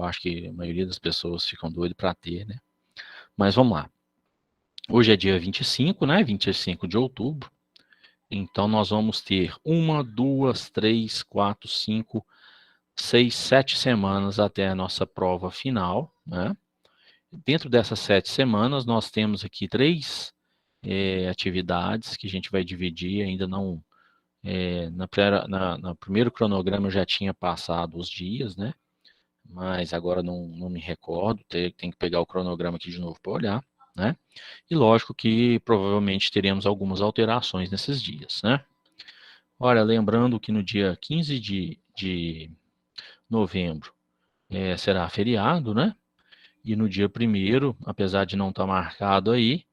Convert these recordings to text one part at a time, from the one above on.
Eu acho que a maioria das pessoas ficam doidas para ter, né? Mas vamos lá. Hoje é dia 25, né? 25 de outubro. Então, nós vamos ter 1, 2, 3, 4, 5, 6, 7 semanas até a nossa prova final, né? Dentro dessas 7 semanas, nós temos aqui 3 atividades que a gente vai dividir, ainda não... no primeiro cronograma eu já tinha passado os dias, né? Mas agora não me recordo, tem que pegar o cronograma aqui de novo para olhar, né? E lógico que provavelmente teremos algumas alterações nesses dias, né? Olha, lembrando que no dia 15 de novembro será feriado, né? E no dia 1º, apesar de não estar marcado aí,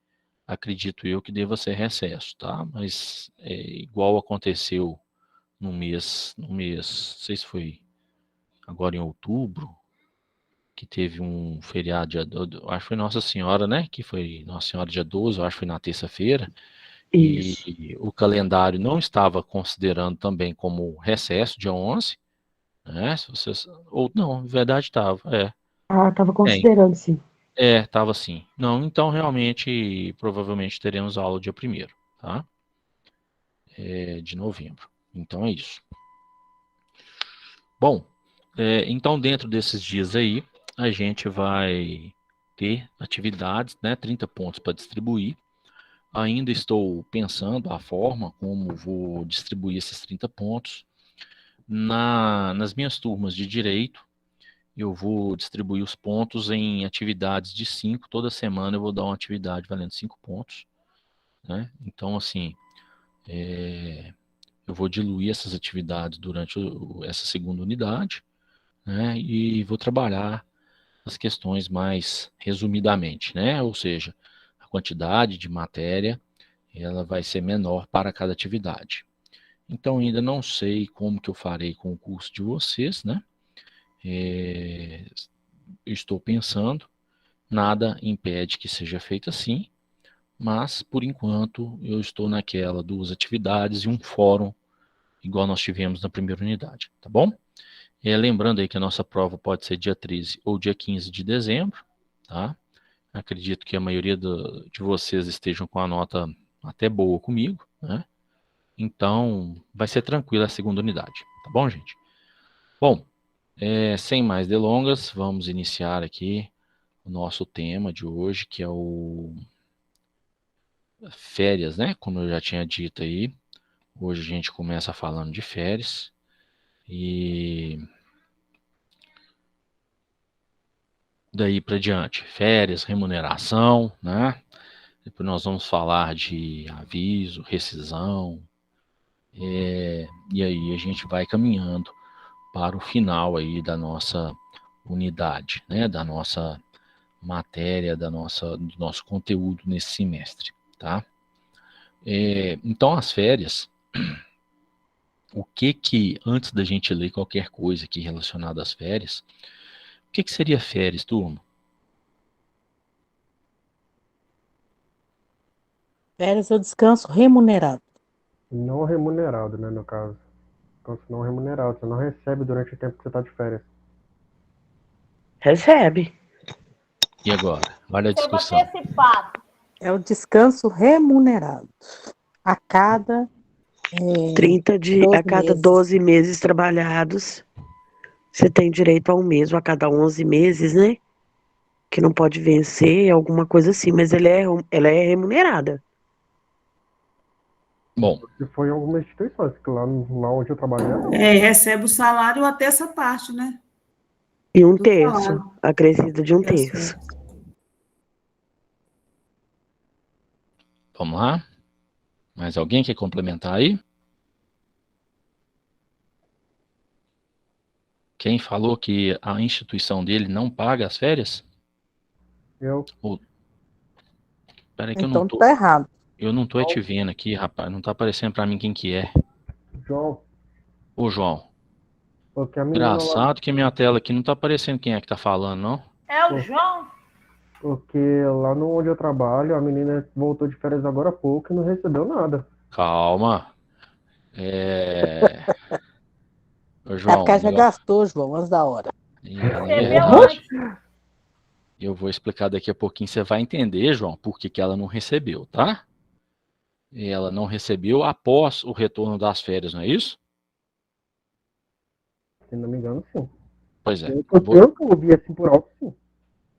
acredito eu que deva ser recesso, tá? Mas igual aconteceu no mês, não sei se foi agora em outubro, que teve um feriado, acho que foi Nossa Senhora, né? Que foi Nossa Senhora dia 12, eu acho que foi na terça-feira. E o calendário não estava considerando também como recesso, dia 11, né? Se vocês, ou não, na verdade estava, Ah, estava considerando, sim. estava sim. Não, então realmente, provavelmente teremos aula dia 1º, tá? De novembro. Então é isso. Bom, então dentro desses dias aí, a gente vai ter atividades, né? 30 pontos para distribuir. Ainda estou pensando a forma como vou distribuir esses 30 pontos. Nas minhas turmas de direito, eu vou distribuir os pontos em atividades de 5. Toda semana eu vou dar uma atividade valendo 5 pontos, né? Então, assim, eu vou diluir essas atividades durante essa segunda unidade, né? E vou trabalhar as questões mais resumidamente, né? Ou seja, a quantidade de matéria ela vai ser menor para cada atividade. Então, ainda não sei como que eu farei com o curso de vocês, né? Estou pensando, nada impede que seja feito assim, mas, por enquanto, eu estou naquela 2 atividades e um fórum, igual nós tivemos na primeira unidade, tá bom? Lembrando aí que a nossa prova pode ser dia 13 ou dia 15 de dezembro, tá? Acredito que a maioria de vocês estejam com a nota até boa comigo, né? Então, vai ser tranquila a segunda unidade, tá bom, gente? Bom, sem mais delongas, vamos iniciar aqui o nosso tema de hoje, que é o férias, né? Como eu já tinha dito aí, hoje a gente começa falando de férias e daí para diante, férias, remuneração, né? Depois nós vamos falar de aviso, rescisão, e aí a gente vai caminhando para o final aí da nossa unidade, né? Da nossa matéria, do nosso conteúdo nesse semestre, tá? Então as férias, o que antes da gente ler qualquer coisa aqui relacionada às férias, o que seria férias, turma? Férias é o descanso remunerado. Não remunerado, né, no caso. Descanso não remunerado. Você não recebe durante o tempo que você está de férias. Recebe. E agora? Olha a discussão. É o descanso remunerado. A cada 12 a cada meses. 12 meses trabalhados, você tem direito a um mês, ou a cada 11 meses, né? Que não pode vencer, alguma coisa assim, mas ela é remunerada. Bom, Se foi em algumas instituições, que lá onde eu trabalhei não. Recebe o salário até essa parte, né? E um Do terço, salário. acrescido de um terço. vamos lá? Mais alguém quer complementar aí? Quem falou que a instituição dele não paga as férias? Eu. Peraí que Então tá errado. Eu não tô te vendo aqui, rapaz. Não tá aparecendo pra mim quem que é. João. Ô, João. Porque a menina Engraçado lá... que minha tela aqui não tá aparecendo quem é que tá falando, não. É o João? Porque lá onde eu trabalho, a menina voltou de férias agora há pouco e não recebeu nada. Calma. Ô, É João, porque já gastou, João, antes da hora. E ela, na Recebeu verdade, antes. eu vou explicar daqui a pouquinho, você vai entender, João, por que que ela não recebeu, tá? E ela não recebeu após o retorno das férias, não é isso? Se não me engano, sim. Pois é. Eu que ouvi assim por alto, sim.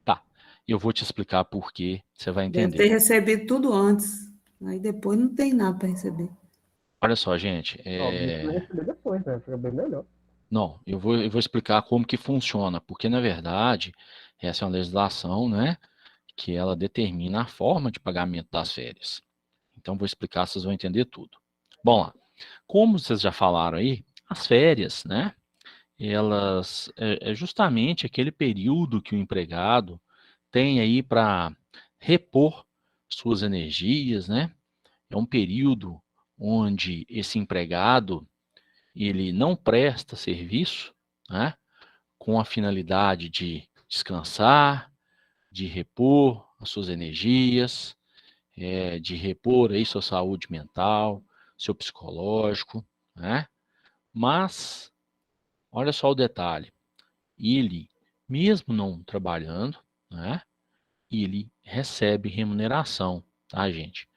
Tá. Eu vou te explicar por quê, você vai Deve entender. ter recebido tudo antes. Aí depois não tem nada para receber. Olha só, gente. Óbvio que vai receber depois, né? Fica bem melhor. Não, eu vou explicar como que funciona, porque na verdade essa é uma legislação, né, que ela determina a forma de pagamento das férias. Então vou explicar, vocês vão entender tudo. Bom lá, como vocês já falaram aí, as férias, né, elas é justamente aquele período que o empregado tem aí para repor suas energias, né? É um período onde esse empregado ele não presta serviço, né? Com a finalidade de descansar, de repor as suas energias, de repor aí sua saúde mental, seu psicológico, né? Mas, olha só o detalhe, ele, mesmo não trabalhando, né? Ele recebe remuneração, tá, gente?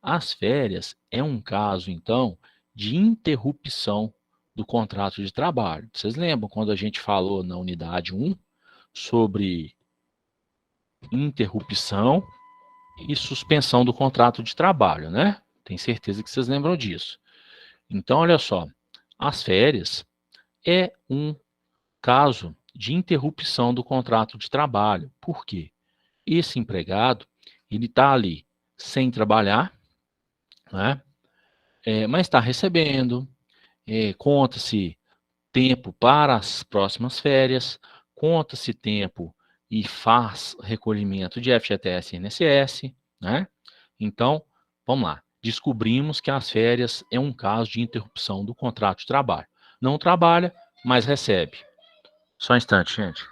As férias é um caso, então, de interrupção do contrato de trabalho. Vocês lembram quando a gente falou na unidade 1 sobre interrupção e suspensão do contrato de trabalho, né? Tenho certeza que vocês lembram disso. Então, olha só, as férias é um caso de interrupção do contrato de trabalho. Por quê? Esse empregado, ele está ali sem trabalhar, né? Mas está recebendo, conta-se tempo para as próximas férias, conta-se tempo e faz recolhimento de FGTS e INSS, né? Então, vamos lá. Descobrimos que as férias é um caso de interrupção do contrato de trabalho. Não trabalha, mas recebe. Só um instante, gente.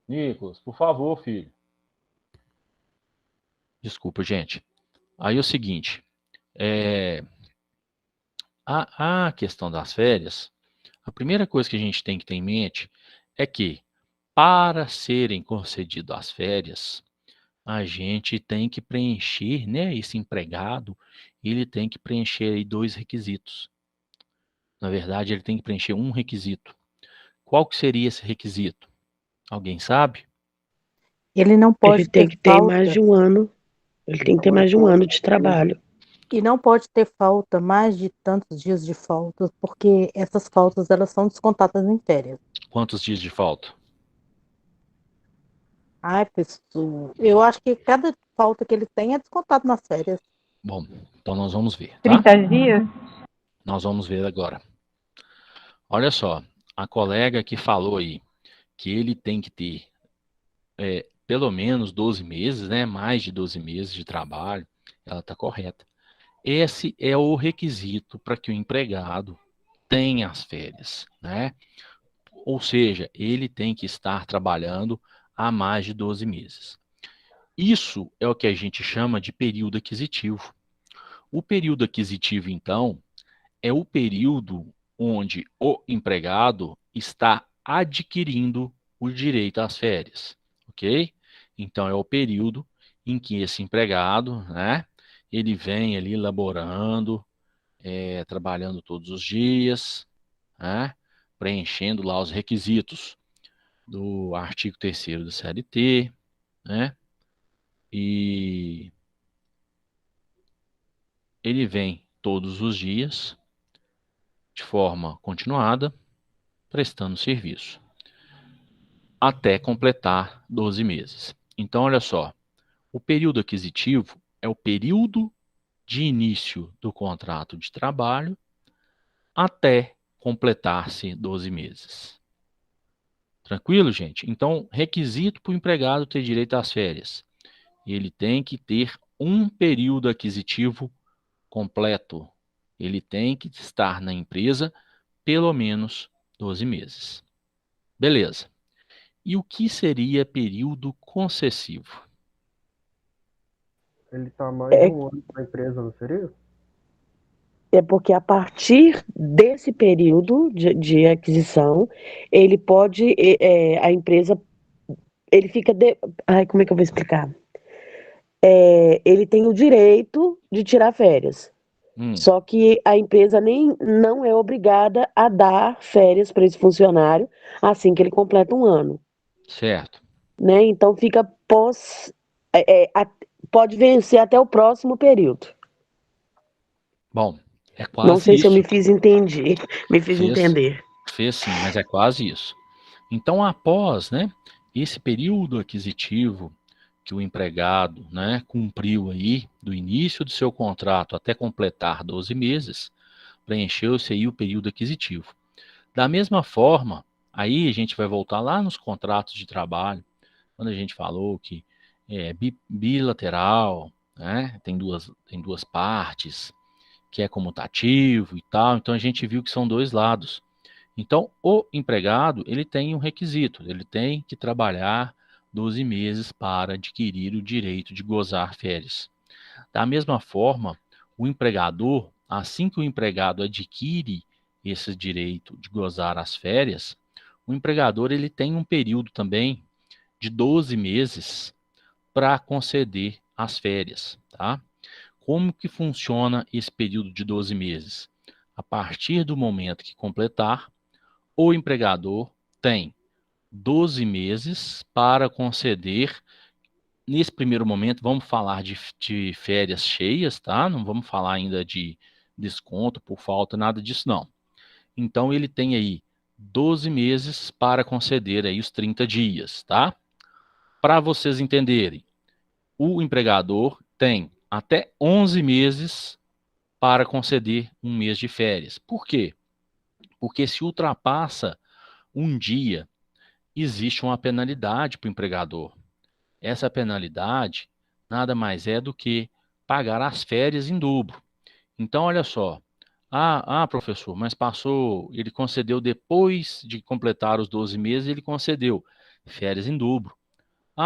Nicolas, por favor, filho. Desculpa, gente. Aí é o seguinte, a questão das férias, a primeira coisa que a gente tem que ter em mente é que, para serem concedidas as férias, a gente tem que preencher, né, esse empregado, ele tem que preencher aí 2 requisitos. Na verdade, ele tem que preencher um requisito. Qual que seria esse requisito? Alguém sabe? Ele não Ele pode tem ter que ter mais falta de um ano. Ele tem que ter mais de um ano de trabalho. e não pode ter falta mais de tantos dias de falta, porque essas faltas elas são descontadas em férias. Quantos dias de falta? Ai, pessoal, eu acho que cada falta que ele tem é descontado nas férias. Bom, então nós vamos ver, tá? 30 dias? Nós vamos ver agora. Olha só, a colega que falou aí que ele tem que ter pelo menos 12 meses, né? Mais de 12 meses de trabalho, ela está correta. Esse é o requisito para que o empregado tenha as férias, né? Ou seja, ele tem que estar trabalhando há mais de 12 meses. Isso é o que a gente chama de período aquisitivo. O período aquisitivo, então, é o período onde o empregado está adquirindo o direito às férias, ok? Então, é o período em que esse empregado, né, ele vem ali laborando, trabalhando todos os dias, né, preenchendo lá os requisitos do artigo 3º do CLT, né, e ele vem todos os dias, de forma continuada, prestando serviço, até completar 12 meses. Então, olha só, o período aquisitivo é o período de início do contrato de trabalho até completar-se 12 meses. Tranquilo, gente? Então, requisito para o empregado ter direito às férias. Ele tem que ter um período aquisitivo completo. Ele tem que estar na empresa pelo menos 12 meses. Beleza. E o que seria período concessivo? Ele tá mais de um ano na empresa, não seria? É porque a partir desse período de aquisição, ele pode, a empresa, ele fica, ai, como é que eu vou explicar? Ele tem o direito de tirar férias. Só que a empresa não é obrigada a dar férias para esse funcionário assim que ele completa um ano, Certo. né? Então fica pode vencer até o próximo período. Bom, é Não quase sei se eu me isso. fiz entender. Fez sim, mas é quase isso. Então, após, né, esse período aquisitivo que o empregado, né, cumpriu aí, do início do seu contrato até completar 12 meses, preencheu-se aí o período aquisitivo. Da mesma forma, aí a gente vai voltar lá nos contratos de trabalho, quando a gente falou que é bilateral, né, tem duas partes, que é comutativo e tal, então a gente viu que são dois lados. Então, o empregado, ele tem um requisito, ele tem que trabalhar 12 meses para adquirir o direito de gozar férias. Da mesma forma, o empregador, assim que o empregado adquire esse direito de gozar as férias, o empregador ele tem um período também de 12 meses para conceder as férias, tá? Como que funciona esse período de 12 meses? A partir do momento que completar, o empregador tem 12 meses para conceder. Nesse primeiro momento, vamos falar de férias cheias, tá? Não vamos falar ainda de desconto por falta, nada disso não. Então, ele tem aí 12 meses para conceder aí os 30 dias, tá? Para vocês entenderem, o empregador tem até 11 meses para conceder um mês de férias. Por quê? Porque se ultrapassa um dia, existe uma penalidade para o empregador. Essa penalidade nada mais é do que pagar as férias em dobro. Então, olha só. Professor, mas ele concedeu depois de completar os 12 meses, ele concedeu férias em dobro.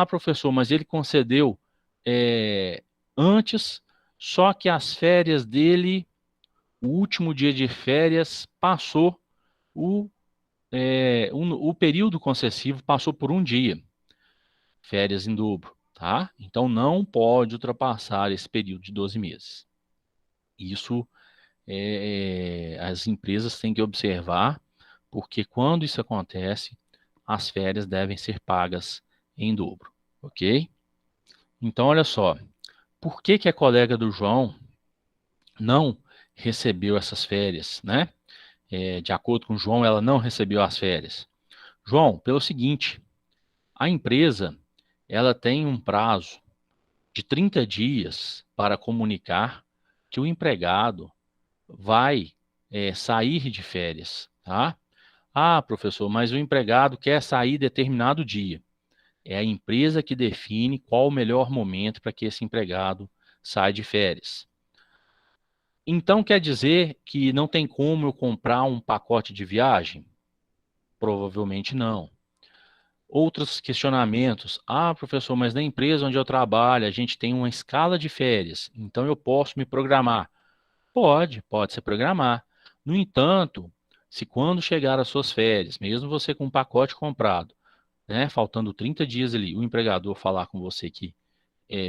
Professor, mas ele concedeu antes, só que as férias dele, o último dia de férias, passou o período concessivo passou por um dia, férias em dobro, tá? Então não pode ultrapassar esse período de 12 meses. Isso as empresas têm que observar, porque quando isso acontece, as férias devem ser pagas em dobro, ok? Então, olha só, por que a colega do João não recebeu essas férias, né? De acordo com o João, ela não recebeu as férias. João, pelo seguinte, a empresa, ela tem um prazo de 30 dias para comunicar que o empregado vai sair de férias, tá? Professor, mas o empregado quer sair determinado dia. É a empresa que define qual o melhor momento para que esse empregado saia de férias. Então, quer dizer que não tem como eu comprar um pacote de viagem? Provavelmente não. Outros questionamentos. Professor, mas na empresa onde eu trabalho, a gente tem uma escala de férias, então eu posso me programar. Pode se programar. No entanto, se quando chegar as suas férias, mesmo você com um pacote comprado, né, faltando 30 dias ali, o empregador falar com você que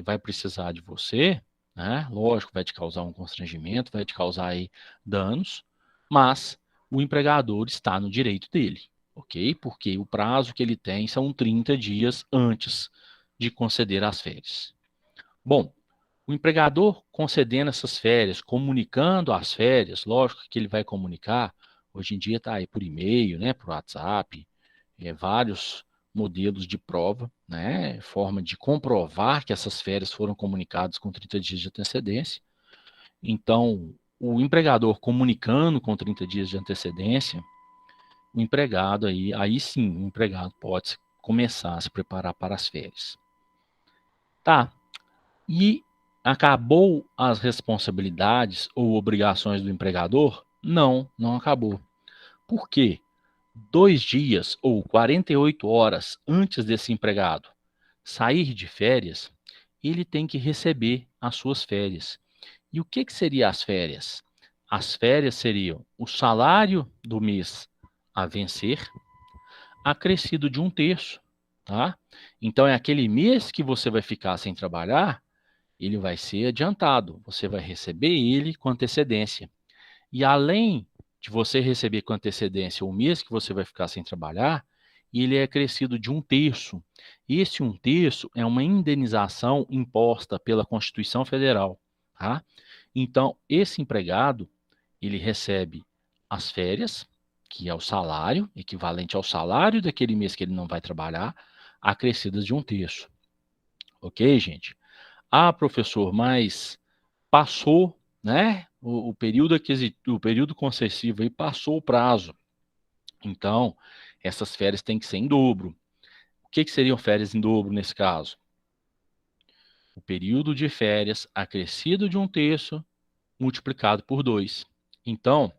vai precisar de você, né, lógico, vai te causar um constrangimento, vai te causar aí danos, mas o empregador está no direito dele, ok? Porque o prazo que ele tem são 30 dias antes de conceder as férias. Bom, o empregador concedendo essas férias, comunicando as férias, lógico que ele vai comunicar, hoje em dia está aí por e-mail, né, por WhatsApp, vários modelos de prova, né, forma de comprovar que essas férias foram comunicadas com 30 dias de antecedência. Então, o empregador comunicando com 30 dias de antecedência, o empregado aí sim, o empregado pode começar a se preparar para as férias. Tá, e acabou as responsabilidades ou obrigações do empregador? Não, não acabou. Por quê? 2 dias ou 48 horas antes desse empregado sair de férias, ele tem que receber as suas férias. E o que seria as férias? as férias seriam o salário do mês a vencer, acrescido de 1/3, tá? Então, é aquele mês que você vai ficar sem trabalhar, ele vai ser adiantado, você vai receber ele com antecedência. E além de você receber com antecedência o mês que você vai ficar sem trabalhar, ele é acrescido de 1/3. Esse 1/3 é uma indenização imposta pela Constituição Federal, tá? Então, esse empregado, ele recebe as férias, que é o salário, equivalente ao salário daquele mês que ele não vai trabalhar, acrescidas de 1/3. Ok, gente? Ah, professor, mas passou, né? O período concessivo aí passou o prazo. Então, essas férias têm que ser em dobro. O que seriam férias em dobro nesse caso? O período de férias acrescido de 1/3 multiplicado por 2. Então,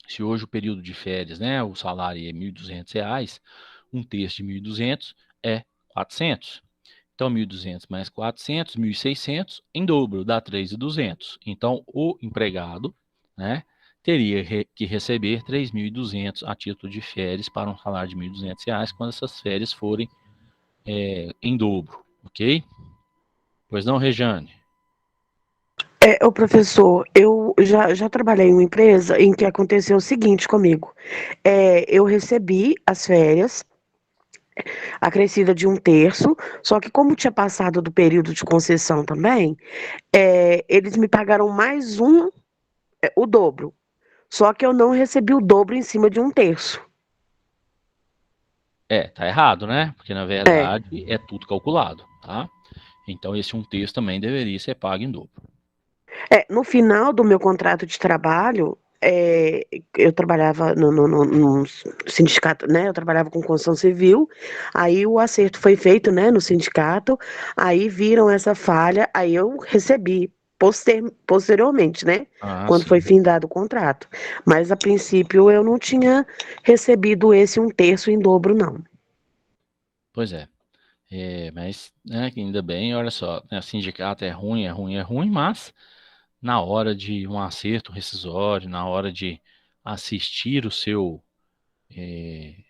se hoje o período de férias, né, o salário é R$ 1.200, 1/3 de 1.200 é 400. Então, 1.200 mais 400, 1.600, em dobro, dá 3.200. Então, o empregado, né, teria que receber 3.200 a título de férias para um salário de R$ 1.200 quando essas férias forem em dobro, ok? Pois não, Rejane? Ô professor, eu já trabalhei em uma empresa em que aconteceu o seguinte comigo. Eu recebi as férias, acrescida de 1/3, só que como tinha passado do período de concessão também, eles me pagaram mais o dobro. Só que eu não recebi o dobro em cima de 1/3. Tá errado, né? Porque, na É. verdade, é tudo calculado, tá? Então, esse 1/3 também deveria ser pago em dobro. No final do meu contrato de trabalho, eu trabalhava num sindicato, né? Eu trabalhava com construção civil, aí o acerto foi feito, né, no sindicato, aí viram essa falha, aí eu recebi posteriormente, né? Ah, Quando foi sim. findado o contrato. Mas a princípio eu não tinha recebido esse 1/3 em dobro, não. Pois é. Mas, né, que ainda bem, olha só, né, sindicato é ruim, é ruim, é ruim, mas na hora de um acerto rescisório, na hora de assistir o seu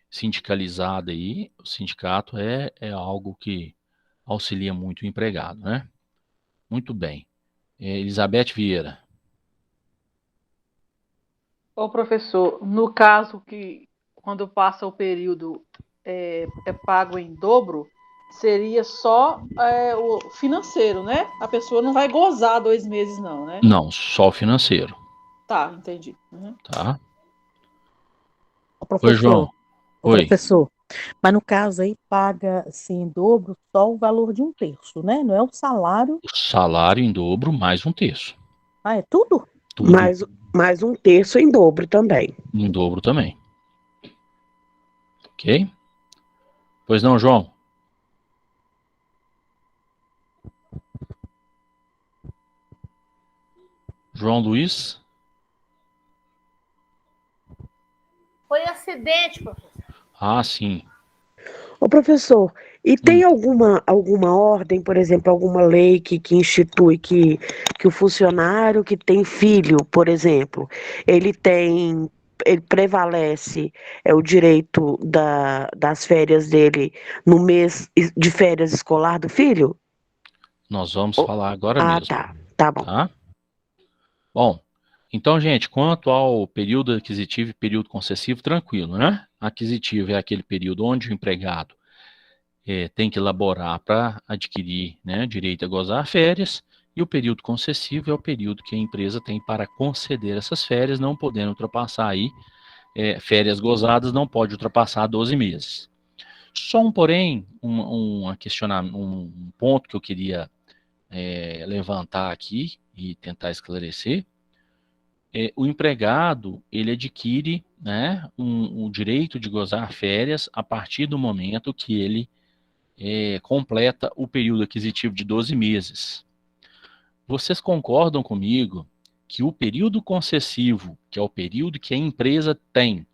sindicalizado aí, o sindicato é algo que auxilia muito o empregado, né? Muito bem. Elizabeth Vieira. Ô, professor, no caso que quando passa o período é pago em dobro, seria só o financeiro, né? A pessoa não vai gozar 2 meses, não, né? Não, só o financeiro, Tá, entendi. Uhum. tá? Ô, Oi, João. professor, ô, Oi. professor, mas no caso aí paga assim em dobro só o valor de 1/3, né? Não é o salário. O salário em dobro mais 1/3. Ah, é tudo? Tudo Mais 1/3 em dobro também. em dobro também. Ok? Pois não, João? João Luiz? Foi acidente, professor. Ah, sim. Ô, professor, e Hum. tem alguma ordem, por exemplo, alguma lei que institui que o funcionário que tem filho, por exemplo, ele prevalece o direito das férias dele no mês de férias escolar do filho? Nós vamos Ô, falar agora mesmo, tá bom. tá? Bom, então, gente, quanto ao período aquisitivo e período concessivo, tranquilo, né? Aquisitivo é aquele período onde o empregado tem que elaborar para adquirir, né, direito a gozar férias, e o período concessivo é o período que a empresa tem para conceder essas férias, não podendo ultrapassar aí, férias gozadas não pode ultrapassar 12 meses. Só porém, um ponto que eu queria levantar aqui e tentar esclarecer. O empregado, ele adquire, né, o direito de gozar férias a partir do momento que ele completa o período aquisitivo de 12 meses. Vocês concordam comigo que o período concessivo, que é o período que a empresa tem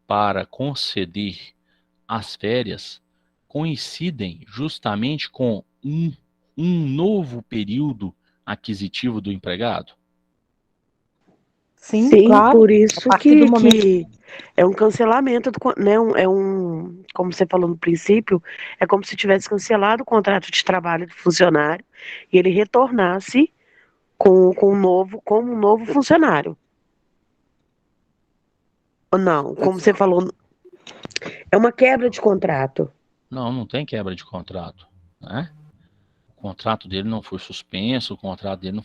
para conceder as férias, coincidem justamente com um novo período aquisitivo do empregado? Sim, Sim, claro. por A isso partir do momento que é um cancelamento, né? Como você falou no princípio, é como se tivesse cancelado o contrato de trabalho do funcionário e ele retornasse como um novo funcionário. Ou não, como você falou, é uma quebra de contrato. Não, não tem quebra de contrato, né? O contrato dele não foi suspenso, o contrato dele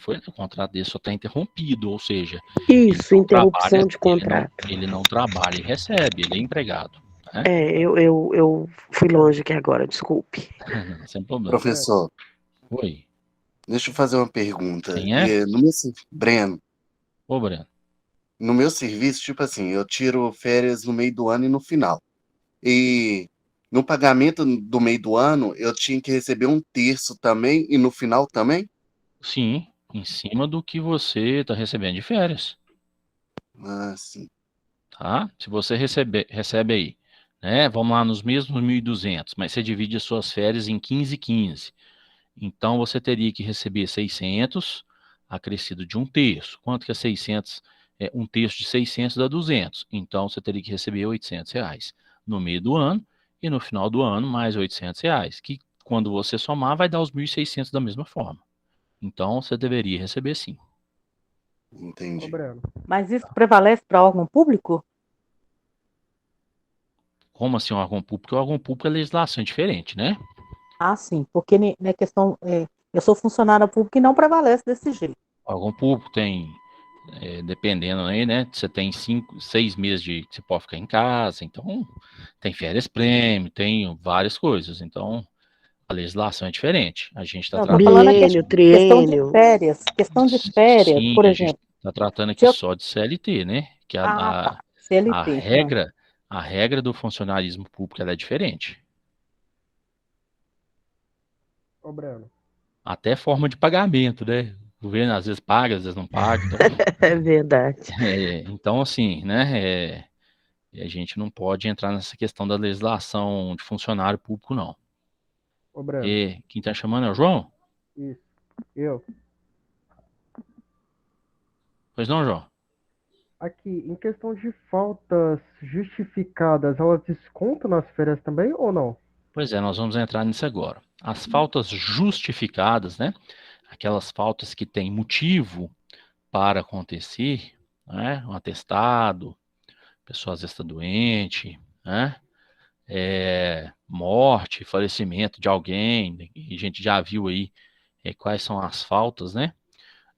só está interrompido, ou seja, ele Isso, não trabalha, interrupção de contrato. ele não trabalha e recebe, ele é empregado, né? Eu fui longe aqui agora, desculpe. Sem problema. Professor, Oi, deixa eu fazer uma pergunta. quem é? Breno, Ô, Breno. no meu serviço, tipo assim, eu tiro férias no meio do ano e no final. E no pagamento do meio do ano, eu tinha que receber um terço também e no final também? Sim, em cima do que você está recebendo de férias, Ah, sim. tá? Se você recebe aí, né? Vamos lá nos mesmos 1.200, mas você divide as suas férias em 15 e 15. Então, você teria que receber 600, acrescido de um terço. Quanto que é 600? Um terço de 600 dá 200. Então, você teria que receber R$ 800 no meio do ano e no final do ano mais R$ 800, que quando você somar vai dar os 1.600 da mesma forma. Então, você deveria receber sim. Ô, Entendi. Breno, Mas isso prevalece para órgão público? Como assim órgão público? O órgão público é legislação diferente, né? Ah, sim, porque na questão, eu sou funcionária pública e não prevalece desse jeito. O órgão público tem, dependendo aí, né? Você tem 6 meses que você pode ficar em casa, então tem férias prêmio, tem várias coisas. Então, a legislação é diferente. A gente está Não, estou falando a Biênio, questão de triênio. férias. Questão de férias, sim, por a gente exemplo. está tratando Se aqui eu... só de CLT, né? Que Ah, tá. a CLT, então. regra, a regra do funcionarismo público ela é diferente. ô Breno, Até forma de pagamento, né? O governo às vezes paga, às vezes não paga. Então, É verdade. então assim, né? A gente não pode entrar nessa questão da legislação de funcionário público, não. ô Breno, E quem está chamando é o João? isso. Eu. Pois não, João? Aqui, em questão de faltas justificadas, elas descontam nas férias também ou não? Pois é, nós vamos entrar nisso agora. As faltas justificadas, né? Aquelas faltas que têm motivo para acontecer, né? Um atestado, a pessoa às vezes está doente, né? Morte, falecimento de alguém, e a gente já viu aí quais são as faltas, né?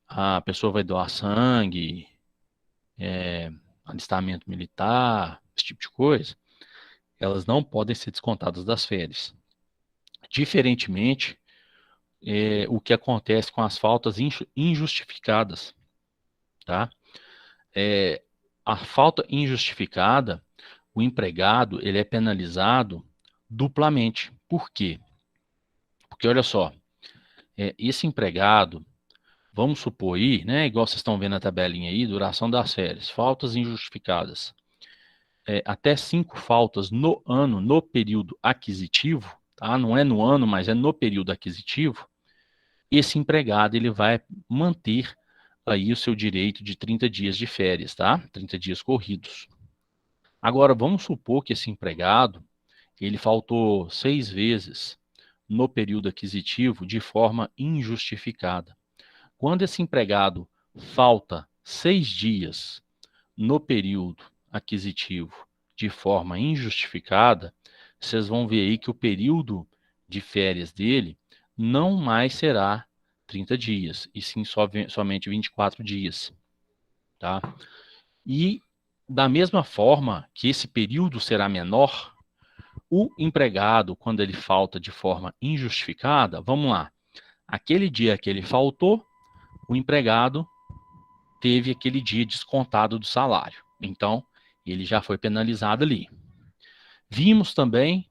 A pessoa vai doar sangue, alistamento militar, esse tipo de coisa, elas não podem ser descontadas das férias. Diferentemente, o que acontece com as faltas injustificadas, tá? A falta injustificada, o empregado, ele é penalizado duplamente. Por quê? Porque, olha só, esse empregado, vamos supor aí, né, igual vocês estão vendo na tabelinha aí, duração das férias, faltas injustificadas. Até 5 faltas no ano, no período aquisitivo, tá? Não é no ano, mas é no período aquisitivo, esse empregado ele vai manter aí o seu direito de 30 dias de férias, tá? 30 dias corridos. Agora, vamos supor que esse empregado, ele faltou 6 vezes no período aquisitivo de forma injustificada. Quando esse empregado falta 6 dias no período aquisitivo de forma injustificada, vocês vão ver aí que o período de férias dele não mais será 30 dias, e sim somente 24 dias, tá? E da mesma forma que esse período será menor, o empregado, quando ele falta de forma injustificada, vamos lá, aquele dia que ele faltou, o empregado teve aquele dia descontado do salário. Então, ele já foi penalizado ali. Vimos também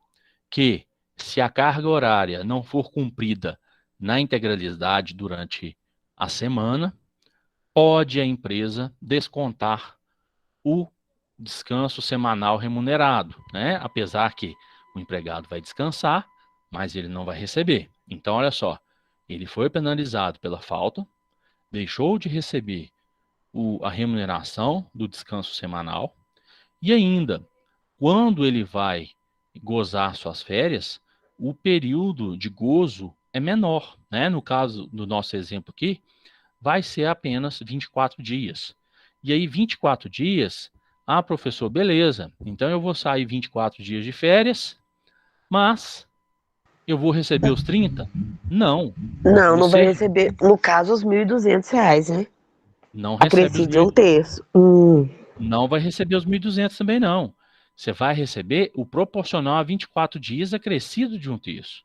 que, se a carga horária não for cumprida na integralidade durante a semana, pode a empresa descontar o descanso semanal remunerado, né? Apesar que o empregado vai descansar, mas ele não vai receber. Então, olha só, ele foi penalizado pela falta, deixou de receber a remuneração do descanso semanal e ainda, quando ele vai gozar suas férias, o período de gozo é menor, né? No caso do nosso exemplo aqui, vai ser apenas 24 dias. E aí, 24 dias, professor, beleza, então eu vou sair 24 dias de férias, mas eu vou receber os 30? Não. Não, não vai Você receber, no caso, os R$ 1.200, né? não recebe os Acrescido de um 1.000, terço. não vai receber os 1.200 também, não. Você vai receber o proporcional a 24 dias acrescido de um terço.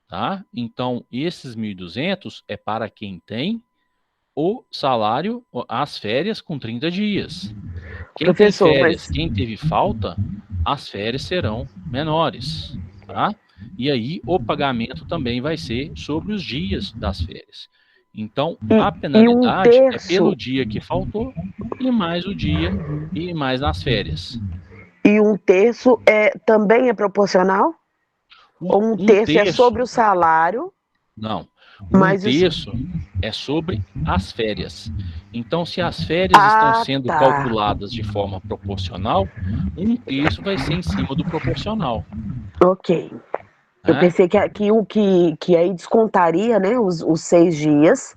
Tá? Então, esses 1.200 é para quem tem o salário, as férias com 30 dias. Quem tem Professor, férias, mas quem teve falta, as férias serão menores. Tá? E aí, o pagamento também vai ser sobre os dias das férias. Então, a e um penalidade é pelo terço, dia que faltou e mais o dia e mais nas férias. também é proporcional? Ou um Um terço é terço, sobre o salário, não, um mas terço é sobre as férias. Então, se as férias estão sendo tá. calculadas de forma proporcional, um terço vai ser em cima do proporcional. Ok. Eu Né? pensei que aí descontaria, né, os 6 dias,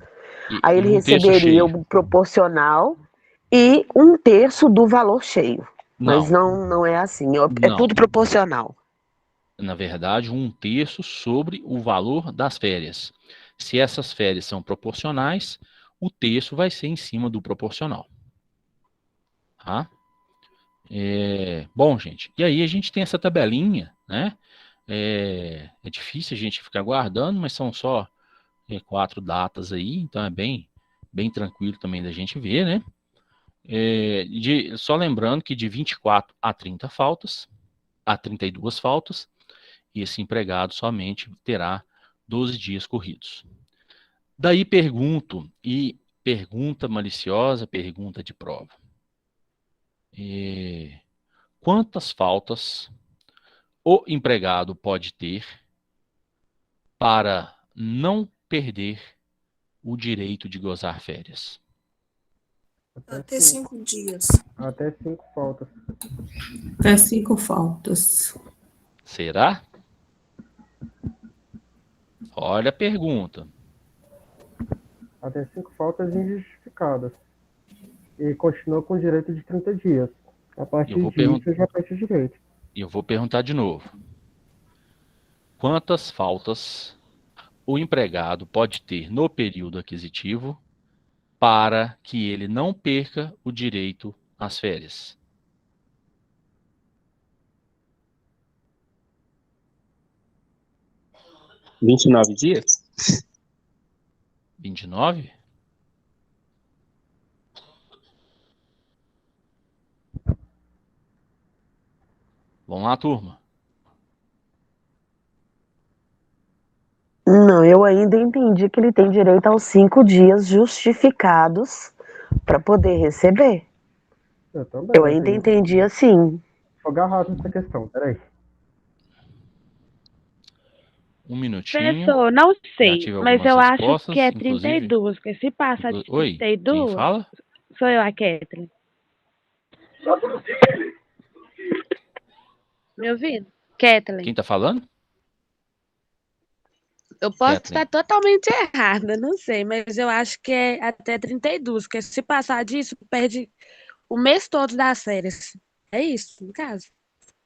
aí E ele um terço receberia cheio. o proporcional e um terço do valor cheio. Mas Não, não é assim, é não. tudo proporcional. Na verdade, um terço sobre o valor das férias. Se essas férias são proporcionais, o terço vai ser em cima do proporcional. Tá? Bom, gente, e aí a gente tem essa tabelinha, né? É difícil a gente ficar guardando, mas são só 4 datas aí, então é bem tranquilo também da gente ver, né? Só lembrando que de 24 a 30 faltas, a 32 faltas, e esse empregado somente terá 12 dias corridos. Daí pergunta maliciosa, pergunta de prova. Quantas faltas o empregado pode ter para não perder o direito de gozar férias? Até 5 dias. Até 5 faltas. Até 5 faltas. Será? Olha a pergunta. Até 5 faltas injustificadas. E continua com o direito de 30 dias. A partir disso, já perde o direito. Eu vou perguntar de novo. Quantas faltas o empregado pode ter no período aquisitivo para que ele não perca o direito às férias? R$ 29 dias? 29? Vamos lá, turma. Não, eu ainda entendi que ele tem direito aos 5 dias justificados para poder receber. Eu também. Eu ainda entendi assim. Tô agarrado nessa questão, peraí. Um minutinho. Professor, não Já sei, tive mas eu algumas acho respostas, que é inclusive. 32, porque se passar de Oi, quem 32, fala? sou eu, a Kathleen. Me ouvindo? Kathleen. Quem tá falando? Eu posso Kathleen. estar totalmente errada, não sei, mas eu acho que é até 32, porque se passar disso, perde o mês todo das férias. É isso, no caso.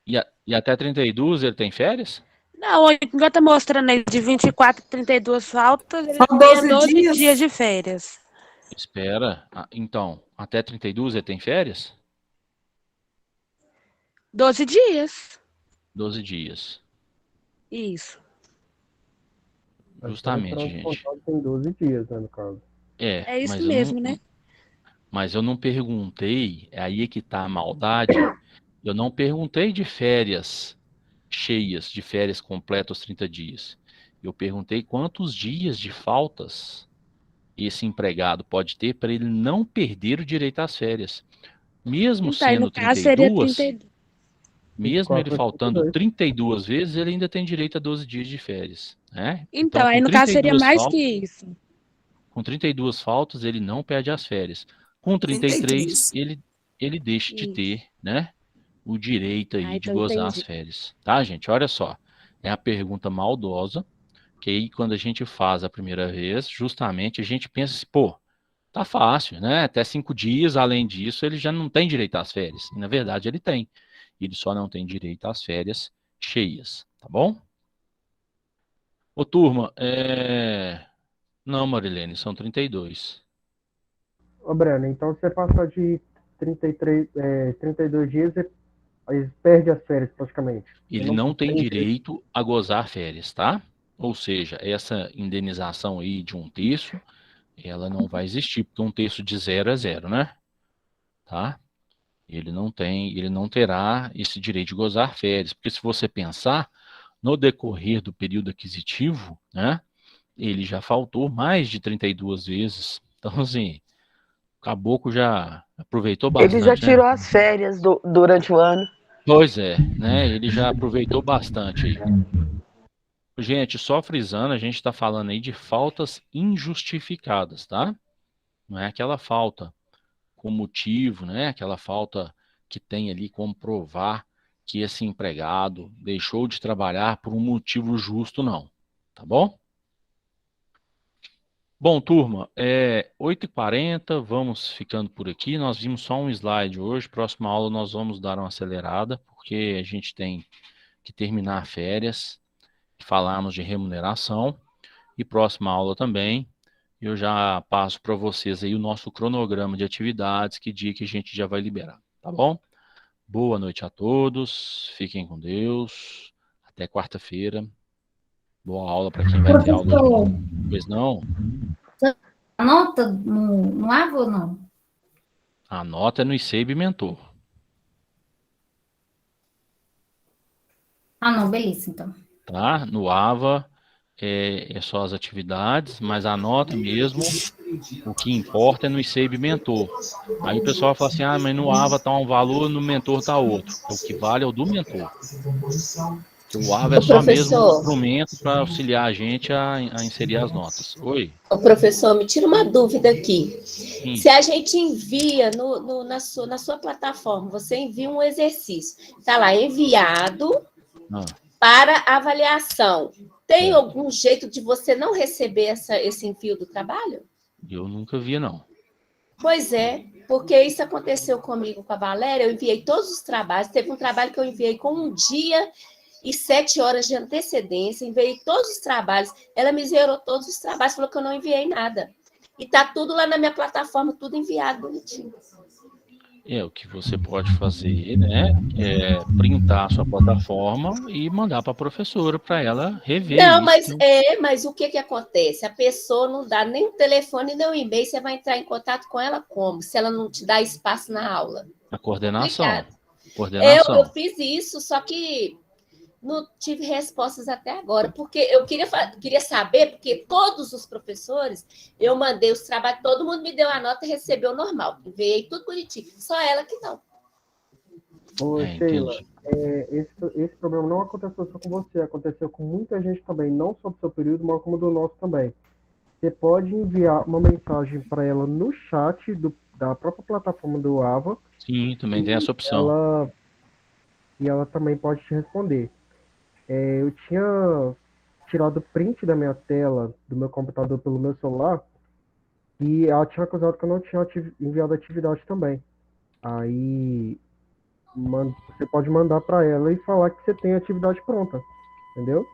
E até 32 ele tem férias? Não, igual tá mostrando aí de 24 a 32 faltas, ele São tem 12 12 dias. dias de férias. Espera. Então, até 32 ele tem férias? 12 dias. 12 dias. Isso. Justamente, gente. Tem 12 dias, né, no caso. É isso mas mesmo, né? Mas eu não perguntei, é aí que tá a maldade. Eu não perguntei de férias cheias, de férias completas 30 dias. Eu perguntei quantos dias de faltas esse empregado pode ter para ele não perder o direito às férias. Mesmo Então, aí sendo no caso seria 32, 32. mesmo ele 24, faltando 32. 32 vezes, ele ainda tem direito a 12 dias de férias. Né? Então, com aí no caso seria 32 mais faltas, que isso. com 32 faltas, ele não perde as férias. Com 33, 33. ele deixa de Isso. ter, né, o direito aí de Então gozar as entendi. férias. Tá, gente? Olha só. É a pergunta maldosa, que aí quando a gente faz a primeira vez, justamente a gente pensa assim, pô, tá fácil, né? Até 5 dias, além disso, ele já não tem direito às férias. E, na verdade, ele tem. Ele só não tem direito às férias cheias, tá bom? Ô, turma, não, Marilene, são 32. Ô, Breno, então você passa de 32 dias e aí perde as férias praticamente. Você Ele não não tem tem direito. direito a gozar férias, tá? Ou seja, essa indenização aí de 1/3, ela não vai existir, porque 1/3 de 0 é 0, né? Tá? Ele não terá esse direito de gozar férias, porque se você pensar, no decorrer do período aquisitivo, né, ele já faltou mais de 32 vezes. Então, assim, o caboclo já aproveitou Ele já bastante, né? tirou as férias durante o ano. Pois é, né? Ele já aproveitou bastante aí. Gente, só frisando, a gente está falando aí de faltas injustificadas, tá? Não é aquela falta com motivo, né? Aquela falta que tem ali como provar que esse empregado deixou de trabalhar por um motivo justo, não. Tá bom? Bom, turma, 8h40, vamos ficando por aqui. Nós vimos só um slide hoje. Próxima aula nós vamos dar uma acelerada, porque a gente tem que terminar férias, falarmos de remuneração. E próxima aula também, eu já passo para vocês aí o nosso cronograma de atividades, que dia que a gente já vai liberar, tá bom? Boa noite a todos, fiquem com Deus, até quarta-feira. Boa aula para quem vai ter aula hoje. Professor, Pois não? anota no AVA ou não? A nota é no ICEB Mentor, Ah, não, beleza, então. tá? No AVA é só as atividades, mas a nota mesmo, o que importa é no ICEB Mentor. Aí o pessoal fala assim, mas no AVA tá um valor, no Mentor tá outro. O que vale é o do Mentor. Porque o AVA é Ô, só mesmo um professor, instrumento para auxiliar a gente a inserir as notas. Oi? ô, professor, me tira uma dúvida aqui. Sim. Se a gente envia na sua plataforma, você envia um exercício, está lá, enviado para avaliação. Tem Certo. algum jeito de você não receber esse envio do trabalho? Eu nunca vi, não. Pois é, porque isso aconteceu comigo com a Valéria, eu enviei todos os trabalhos, teve um trabalho que eu enviei com 1 dia e 7 horas de antecedência, enviei todos os trabalhos, ela me zerou todos os trabalhos, falou que eu não enviei nada. E tá tudo lá na minha plataforma, tudo enviado bonitinho. O que você pode fazer, né, é printar a sua plataforma e mandar para a professora para ela rever Não, isso. mas o que acontece? A pessoa não dá nem o telefone, nem o e-mail, você vai entrar em contato com ela como? Se ela não te dá espaço na aula. A coordenação. Complicado. Coordenação. Eu fiz isso, só que não tive respostas até agora, porque eu queria saber, porque todos os professores, eu mandei os trabalhos, todo mundo me deu a nota e recebeu normal. Enviei tudo bonitinho, só ela que não. Ô, Sheila, esse problema não aconteceu só com você, aconteceu com muita gente também, não só do seu período, mas como do nosso também. Você pode enviar uma mensagem para ela no chat da própria plataforma do AVA. Sim, também tem essa opção. E ela também pode te responder. Eu tinha tirado print da minha tela, do meu computador pelo meu celular, e ela tinha acusado que eu não tinha enviado atividade também. Aí você pode mandar para ela e falar que você tem a atividade pronta, entendeu?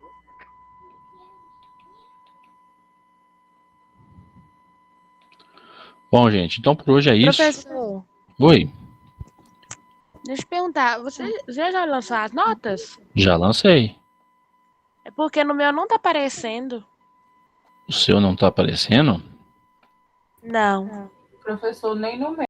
Bom, gente, então por hoje é isso. Professor, Oi, deixa eu perguntar, você já lançou as notas? já lancei. É porque no meu não tá aparecendo. O seu não está aparecendo? Não. Professor, nem no